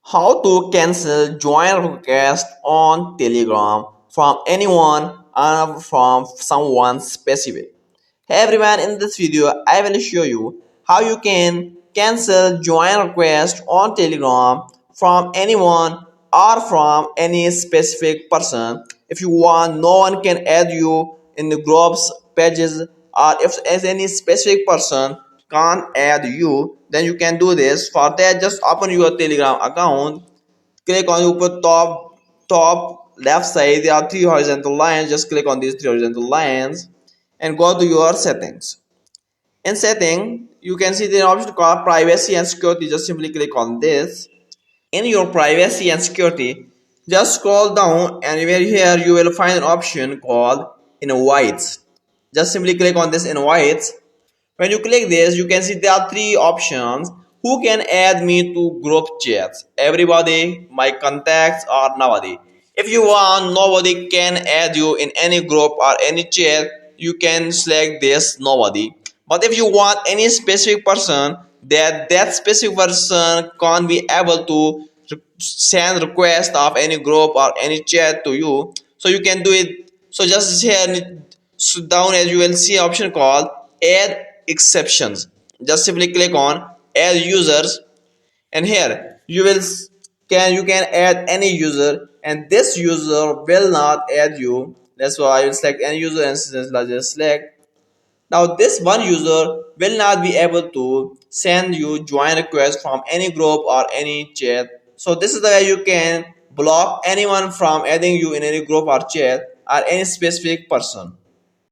How to cancel join request on Telegram from anyone or from someone specific. Hey everyone, in this video I will show you how you can cancel join request on Telegram from anyone or from any specific person. If you want, no one can add you in the groups, pages, or if as any specific person can't add you, then you can do this. For that, just open your Telegram account, click on the top left side. There are three horizontal lines. Just click on these three horizontal lines and go to your settings. In setting, you can see the option called privacy and security. Just simply click on this. In your privacy and security, just scroll down and here you will find an option called invites. Just simply click on this invites. When you click this, you can see there are three options. Who can add me to group chats? Everybody, my contacts, or nobody. If you want nobody can add you in any group or any chat, you can select this nobody. But if you want any specific person, that specific person can't be able to send request of any group or any chat to you, so you can do it. So just here down as you will see option called add exceptions. Just simply click on add users, and here you can add any user, and this user will not add you. That's why I will select any user and just select. Now this one user will not be able to send you join request from any group or any chat. So this is the way you can block anyone from adding you in any group or chat or any specific person.